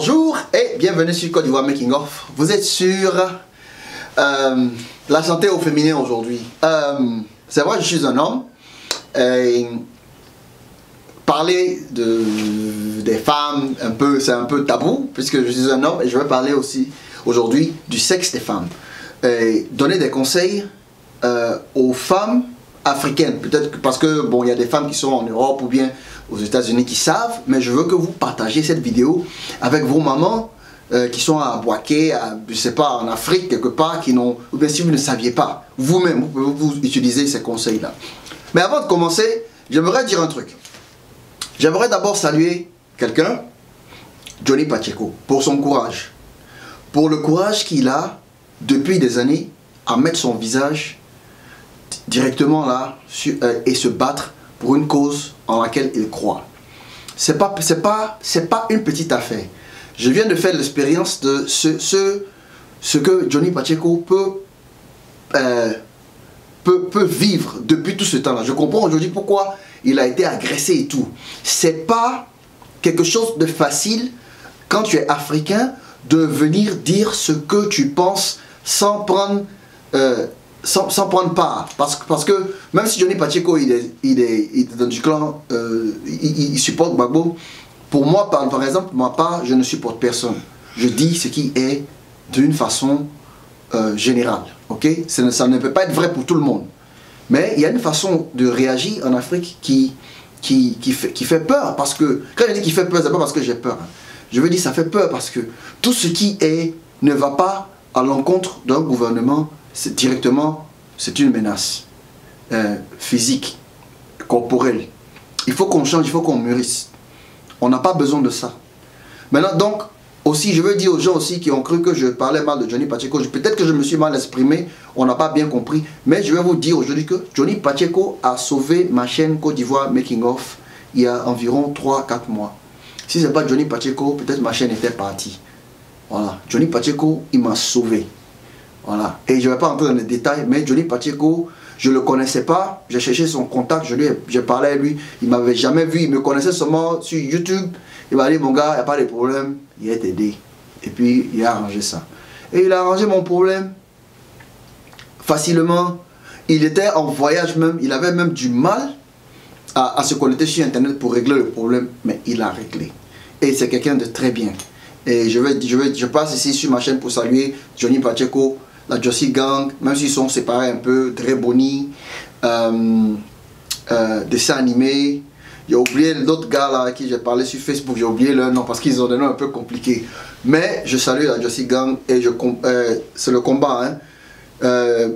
Bonjour et bienvenue sur Côte d'Ivoire Making Of. Vous êtes sur la santé au féminin aujourd'hui. C'est vrai, je suis un homme. Et parler des femmes, c'est un peu tabou puisque je suis un homme et je vais parler aussi aujourd'hui du sexe des femmes. Et donner des conseils aux femmes africaines. Peut-être parce que bon, il y a des femmes qui sont en Europe ou bien aux États-Unis qui savent, mais je veux que vous partagiez cette vidéo avec vos mamans qui sont à Boaké, je sais pas, en Afrique quelque part, qui n'ont, ou bien si vous ne saviez pas, vous-même, vous pouvez vous utiliser ces conseils-là. Mais avant de commencer, j'aimerais dire un truc. J'aimerais d'abord saluer quelqu'un, Johnny Pacheco, pour son courage. Pour le courage qu'il a, depuis des années, à mettre son visage directement là et se battre pour une cause en laquelle il croit. C'est pas une petite affaire. Je viens de faire l'expérience de ce que Johnny Pacheco peut vivre depuis tout ce temps-là. Je comprends aujourd'hui pourquoi il a été agressé et tout. C'est pas quelque chose de facile quand tu es africain de venir dire ce que tu penses sans prendre part. Parce que même si Johnny Pacheco il est dans du clan, il supporte Gbagbo, pour moi par exemple, ma part, je ne supporte personne. Je dis ce qui est d'une façon générale. Okay? Ça ne peut pas être vrai pour tout le monde. Mais il y a une façon de réagir en Afrique qui fait peur. Parce que, quand je dis qu'il fait peur, c'est pas parce que j'ai peur. Je veux dire ça fait peur parce que tout ce qui ne va pas à l'encontre d'un gouvernement, directement, c'est une menace physique, corporelle. Il faut qu'on change, il faut qu'on mûrisse. On n'a pas besoin de ça. Maintenant, donc, aussi, je veux dire aux gens aussi qui ont cru que je parlais mal de Johnny Pacheco, peut-être que je me suis mal exprimé, on n'a pas bien compris, mais je vais vous dire aujourd'hui que Johnny Pacheco a sauvé ma chaîne Côte d'Ivoire Making Of il y a environ 3-4 mois. Si ce n'est pas Johnny Pacheco, peut-être ma chaîne était partie. Voilà, Johnny Pacheco, il m'a sauvé. Voilà. Et je ne vais pas entrer dans les détails, mais Johnny Pacheco, je ne le connaissais pas. J'ai cherché son contact, j'ai parlé à lui. Il ne m'avait jamais vu, il me connaissait seulement sur YouTube. Il m'a dit, mon gars, il n'y a pas de problème. Il est aidé. Et puis, il a arrangé ça. Et il a arrangé mon problème facilement. Il était en voyage même. Il avait même du mal à se connecter sur Internet pour régler le problème. Mais il a réglé. Et c'est quelqu'un de très bien. Et je passe ici sur ma chaîne pour saluer Johnny Pacheco, la Josie Gang, même s'ils sont séparés un peu, très bonnie, dessins animés. J'ai oublié l'autre gars là à qui j'ai parlé sur Facebook, j'ai oublié leur nom parce qu'ils ont des noms un peu compliqués. Mais je salue la Josie Gang et c'est le combat. Hein.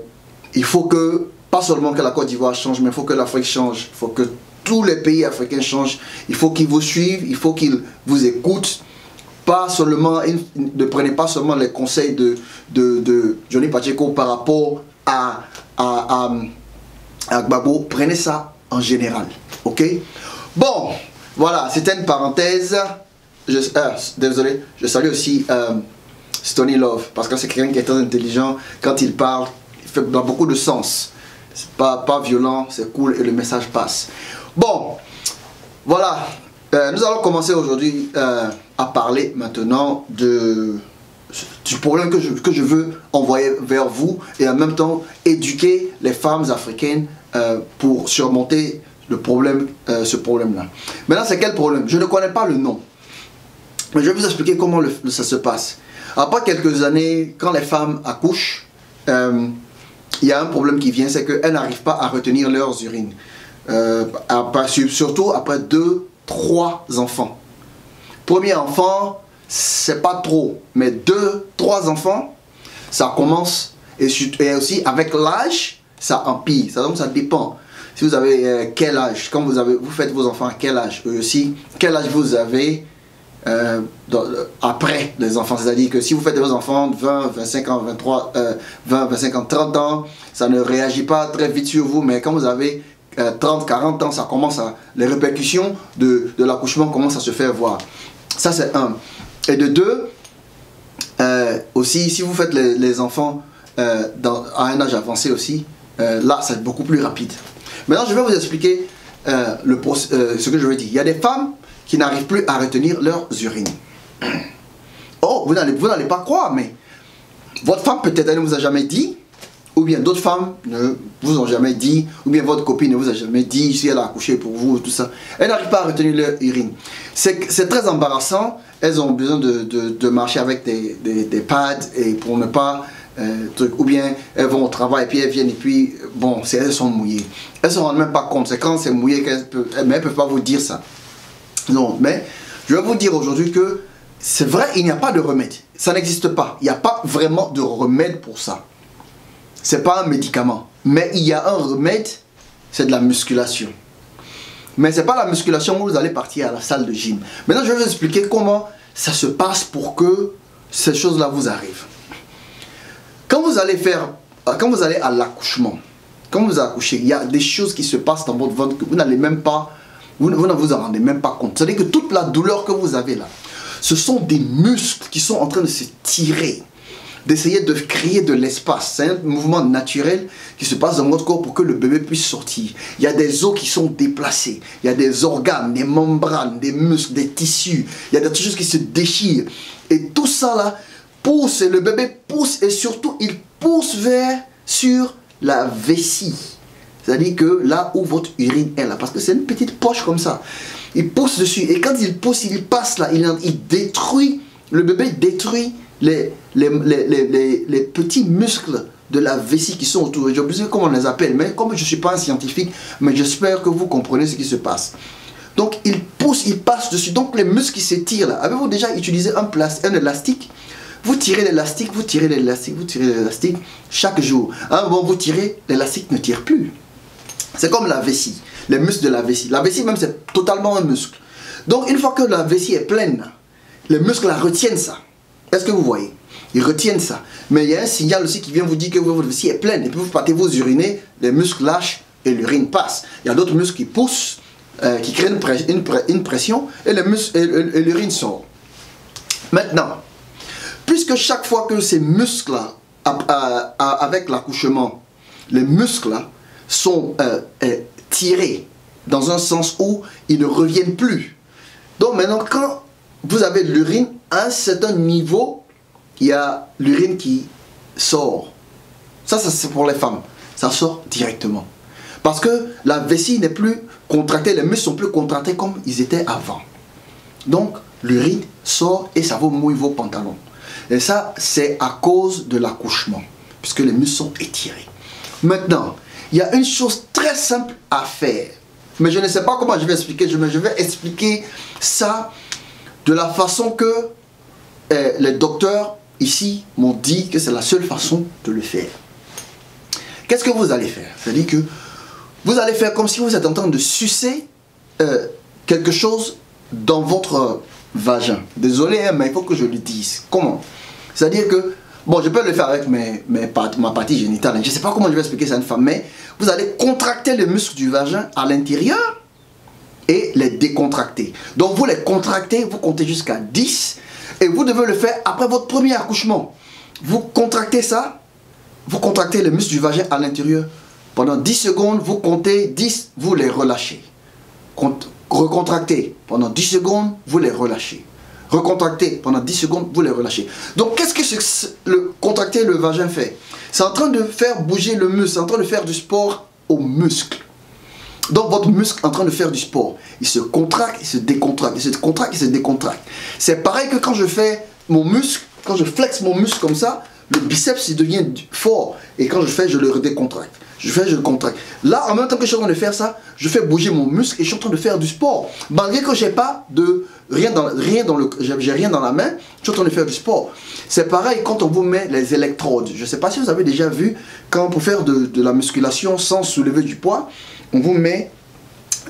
Il faut que, pas seulement que la Côte d'Ivoire change, mais il faut que l'Afrique change. Il faut que tous les pays africains changent. Il faut qu'ils vous suivent, il faut qu'ils vous écoutent. Pas seulement, ne prenez pas seulement les conseils de Johnny Pacheco par rapport à Gbagbo, prenez ça en général, ok? Bon, voilà, c'était une parenthèse. Désolé, je salue aussi Stony Love, parce que c'est quelqu'un qui est très intelligent. Quand il parle, il fait dans beaucoup de sens. C'est pas violent, c'est cool et le message passe. Bon, voilà. Nous allons commencer aujourd'hui à parler maintenant du problème que je veux envoyer vers vous et en même temps éduquer les femmes africaines pour surmonter ce problème-là. Maintenant, c'est quel problème? Je ne connais pas le nom, mais je vais vous expliquer comment ça se passe. Après quelques années, quand les femmes accouchent, il y a un problème qui vient, c'est qu'elles n'arrivent pas à retenir leurs urines. Surtout après 2-3 enfants. Premier enfant, c'est pas trop, mais 2-3 enfants, ça commence, et aussi avec l'âge, ça empire. Donc ça dépend. Si vous avez quel âge, quand vous faites vos enfants à quel âge, eux aussi, quel âge vous avez après les enfants. C'est-à-dire que si vous faites vos enfants 20, 25 ans, 20, 25 ans, 30 ans, ça ne réagit pas très vite sur vous, mais quand vous avez 30, 40 ans, ça commence les répercussions de l'accouchement commencent à se faire voir. Ça c'est un. Et de deux, aussi si vous faites les enfants à un âge avancé aussi, là c'est beaucoup plus rapide. Maintenant je vais vous expliquer ce que je veux dire. Il y a des femmes qui n'arrivent plus à retenir leurs urines. Oh, vous n'allez pas croire, mais votre femme peut-être elle ne vous a jamais dit, ou bien d'autres femmes ne vous ont jamais dit, ou bien votre copine ne vous a jamais dit si elle a accouché pour vous, tout ça. Elle n'arrive pas à retenir leur urine. C'est très embarrassant. Elles ont besoin de marcher avec des pads et pour ne pas... ou bien elles vont au travail et puis elles viennent et puis bon, elles sont mouillées. Elles ne se rendent même pas compte. C'est quand c'est mouillé mais elles ne peuvent pas vous dire ça. Non, mais je vais vous dire aujourd'hui que c'est vrai, il n'y a pas de remède. Ça n'existe pas. Il n'y a pas vraiment de remède pour ça. C'est pas un médicament. Mais il y a un remède, c'est de la musculation. Mais c'est pas la musculation où vous allez partir à la salle de gym. Maintenant, je vais vous expliquer comment ça se passe pour que ces choses-là vous arrivent. Quand vous allez à l'accouchement, quand vous accouchez, il y a des choses qui se passent dans votre ventre que vous n'allez même pas, vous ne vous en rendez même pas compte. C'est-à-dire que toute la douleur que vous avez là, ce sont des muscles qui sont en train de se tirer, d'essayer de créer de l'espace. C'est un mouvement naturel qui se passe dans votre corps pour que le bébé puisse sortir. Il y a des os qui sont déplacés, il y a des organes, des membranes, des muscles, des tissus, il y a des choses qui se déchirent. Et tout ça là pousse, et le bébé pousse, et surtout il pousse sur la vessie. C'est-à-dire que là où votre urine est là, parce que c'est une petite poche comme ça. Il pousse dessus, et quand il pousse, il passe là, il détruit, le bébé détruit les petits muscles de la vessie qui sont autour. Je ne sais pas comment on les appelle, mais comme je ne suis pas un scientifique, mais j'espère que vous comprenez ce qui se passe. Donc il pousse, il passe dessus, donc les muscles qui s'étirent là. Avez-vous déjà utilisé un élastique? Vous tirez l'élastique, vous tirez l'élastique, vous tirez l'élastique chaque jour. À un moment vous tirez, l'élastique ne tire plus. C'est comme la vessie, les muscles de la vessie. La vessie même c'est totalement un muscle. Donc une fois que la vessie est pleine, les muscles la retiennent ça. Est-ce que vous voyez? Ils retiennent ça. Mais il y a un signal aussi qui vient vous dire que votre vessie est pleine. Et puis vous partez vous uriner, les muscles lâchent et l'urine passe. Il y a d'autres muscles qui poussent, qui créent une pression et l'urine sort. Maintenant, puisque chaque fois que ces muscles-là, avec l'accouchement, les muscles-là sont tirés dans un sens où ils ne reviennent plus. Donc maintenant, quand vous avez l'urine, à un certain niveau, il y a l'urine qui sort. Ça c'est pour les femmes. Ça sort directement. Parce que la vessie n'est plus contractée, les muscles sont plus contractés comme ils étaient avant. Donc, l'urine sort et ça vous mouille vos pantalons. Et ça, c'est à cause de l'accouchement, puisque les muscles sont étirés. Maintenant, il y a une chose très simple à faire. Mais je ne sais pas comment je vais expliquer. Je vais expliquer ça de la façon que les docteurs ici m'ont dit que c'est la seule façon de le faire. Qu'est-ce que vous allez faire? C'est-à-dire que vous allez faire comme si vous êtes en train de sucer quelque chose dans votre vagin. Désolé, hein, mais il faut que je le dise. Comment? C'est-à-dire que, bon, je peux le faire avec ma partie génitale. Je ne sais pas comment je vais expliquer ça à une femme, mais vous allez contracter les muscles du vagin à l'intérieur et les décontracter. Donc vous les contractez, vous comptez jusqu'à 10 et vous devez le faire après votre premier accouchement. Vous contractez ça, vous contractez les muscles du vagin à l'intérieur. Pendant 10 secondes, vous comptez 10, vous les relâchez. Recontractez pendant 10 secondes, vous les relâchez. Recontractez pendant 10 secondes, vous les relâchez. Donc qu'est-ce que contracter le vagin fait? C'est en train de faire bouger le muscle, c'est en train de faire du sport au muscle. Donc votre muscle est en train de faire du sport. Il se contracte, il se décontracte, il se contracte, il se décontracte. C'est pareil que quand je fais mon muscle, quand je flexe mon muscle comme ça, le biceps il devient fort. Et quand je fais, je le décontracte. Je fais, je le contracte. Là, en même temps que je suis en train de faire ça, je fais bouger mon muscle et je suis en train de faire du sport. Malgré que j'ai pas de rien dans la main, je suis en train de faire du sport. C'est pareil quand on vous met les électrodes. Je ne sais pas si vous avez déjà vu, quand pour faire de la musculation sans soulever du poids, on vous met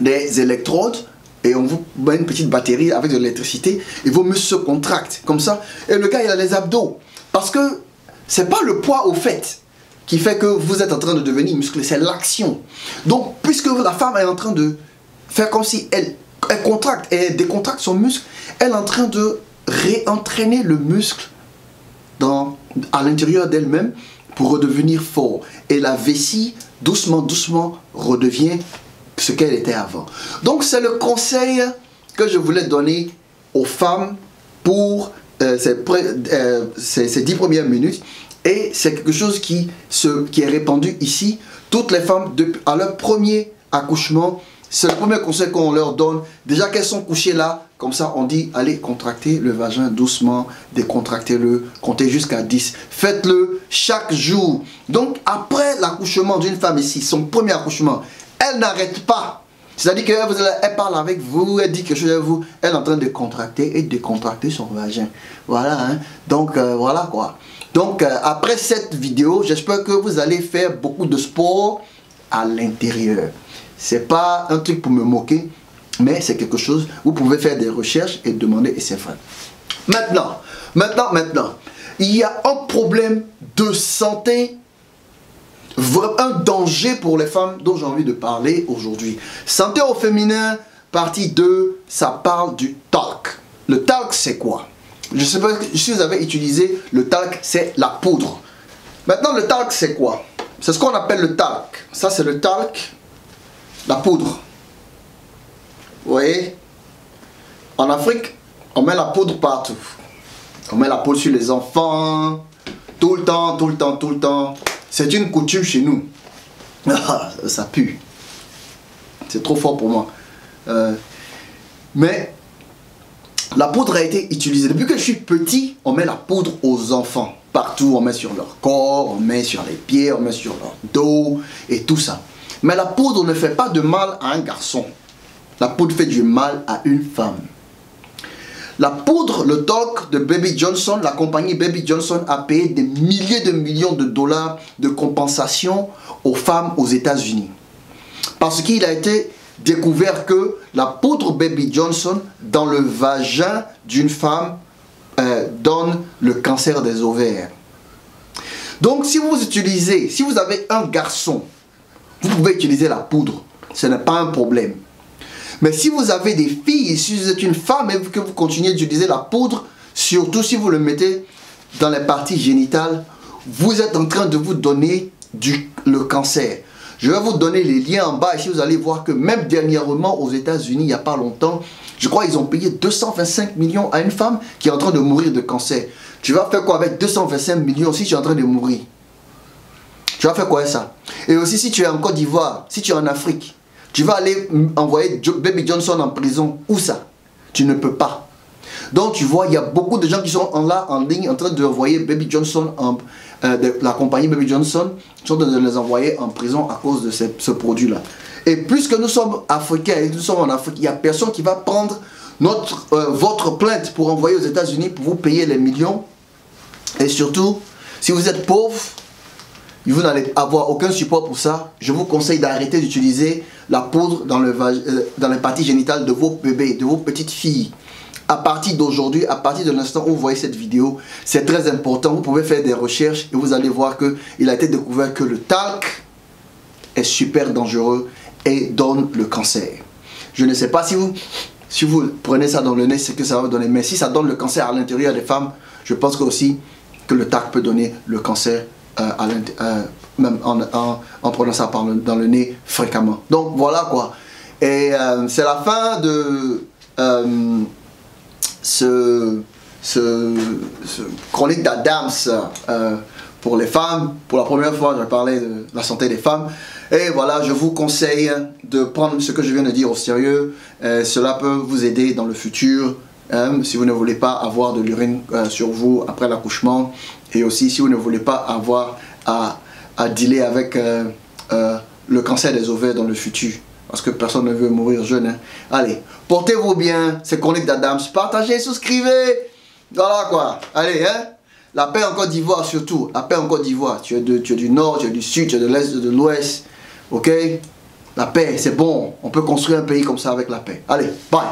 des électrodes et on vous met une petite batterie avec de l'électricité et vos muscles se contractent comme ça. Et le gars, il a les abdos. Parce que c'est pas le poids au fait qui fait que vous êtes en train de devenir musclé, c'est l'action. Donc, puisque la femme est en train de faire comme si elle contracte et elle décontracte son muscle, elle est en train de réentraîner le muscle à l'intérieur d'elle-même pour redevenir fort. Et la vessie, doucement, doucement, redevient ce qu'elle était avant. Donc, c'est le conseil que je voulais donner aux femmes pour ces 10 premières minutes. Et c'est quelque chose qui est répandu ici. Toutes les femmes, à leur premier accouchement, c'est le premier conseil qu'on leur donne. Déjà qu'elles sont couchées là, comme ça on dit, allez contracter le vagin doucement, décontractez-le, comptez jusqu'à 10. Faites-le chaque jour. Donc après l'accouchement d'une femme ici, son premier accouchement, elle n'arrête pas. C'est-à-dire qu'elle parle avec vous, elle dit quelque chose à vous, elle est en train de contracter et décontracter son vagin. Voilà, hein. Donc voilà quoi. Donc après cette vidéo, j'espère que vous allez faire beaucoup de sport à l'intérieur. C'est pas un truc pour me moquer, mais c'est quelque chose, vous pouvez faire des recherches et demander et c'est vrai. Maintenant, il y a un problème de santé, un danger pour les femmes dont j'ai envie de parler aujourd'hui. Santé au féminin, partie 2, ça parle du talc. Le talc, c'est quoi? Je ne sais pas si vous avez utilisé le talc, c'est la poudre. Maintenant, le talc, c'est quoi? C'est ce qu'on appelle le talc. Ça, c'est le talc, la poudre. Vous voyez? En Afrique, on met la poudre partout. On met la poudre sur les enfants, tout le temps, tout le temps, tout le temps. C'est une coutume chez nous. Ça pue. C'est trop fort pour moi. Mais la poudre a été utilisée. Depuis que je suis petit, on met la poudre aux enfants. Partout, on met sur leur corps, on met sur les pieds, on met sur leur dos et tout ça. Mais la poudre ne fait pas de mal à un garçon. La poudre fait du mal à une femme. La poudre, le talc de Baby Johnson, la compagnie Baby Johnson a payé des milliers de millions de dollars de compensation aux femmes aux États-Unis. Parce qu'il a été découvert que la poudre Baby Johnson dans le vagin d'une femme donne le cancer des ovaires. Donc si vous utilisez, si vous avez un garçon, vous pouvez utiliser la poudre, ce n'est pas un problème. Mais si vous avez des filles, si vous êtes une femme et que vous continuez d'utiliser la poudre, surtout si vous le mettez dans les parties génitales, vous êtes en train de vous donner le cancer. Je vais vous donner les liens en bas. Ici, vous allez voir que même dernièrement aux États-Unis, il n'y a pas longtemps, je crois qu'ils ont payé 225 millions à une femme qui est en train de mourir de cancer. Tu vas faire quoi avec 225 millions si tu es en train de mourir? Tu vas faire quoi avec ça? Et aussi, si tu es en Côte d'Ivoire, si tu es en Afrique, tu vas aller envoyer Baby Johnson en prison. Où ça? Tu ne peux pas. Donc tu vois, il y a beaucoup de gens qui sont là en ligne en train de envoyer Baby Johnson, la compagnie Baby Johnson, sont en train de les envoyer en prison à cause de ce produit-là. Et puisque nous sommes africains et nous sommes en Afrique, il n'y a personne qui va prendre votre plainte pour envoyer aux États-Unis pour vous payer les millions. Et surtout, si vous êtes pauvre, vous n'allez avoir aucun support pour ça. Je vous conseille d'arrêter d'utiliser la poudre dans les parties génitales de vos bébés, de vos petites filles. À partir d'aujourd'hui, à partir de l'instant où vous voyez cette vidéo, c'est très important. Vous pouvez faire des recherches et vous allez voir qu'il a été découvert que le talc est super dangereux et donne le cancer. Je ne sais pas si vous prenez ça dans le nez, c'est que ça va vous donner. Mais si ça donne le cancer à l'intérieur des femmes, je pense que aussi que le talc peut donner le cancer même en prenant ça dans le nez fréquemment. Donc voilà quoi. Et c'est la fin de ce chronique d'Adams pour les femmes. Pour la première fois, je vais parler de la santé des femmes. Et voilà, je vous conseille de prendre ce que je viens de dire au sérieux. Cela peut vous aider dans le futur. Si vous ne voulez pas avoir de l'urine sur vous après l'accouchement, et aussi si vous ne voulez pas avoir à dealer avec le cancer des ovaires dans le futur, parce que personne ne veut mourir jeune. Hein. Allez, portez-vous bien, c'est Chronique d'Adams, partagez, souscrivez, voilà quoi, allez, hein. La paix en Côte d'Ivoire surtout, la paix en Côte d'Ivoire, tu es du nord, tu es du sud, tu es de l'est, de l'ouest, ok. La paix, c'est bon, on peut construire un pays comme ça avec la paix. Allez, bye.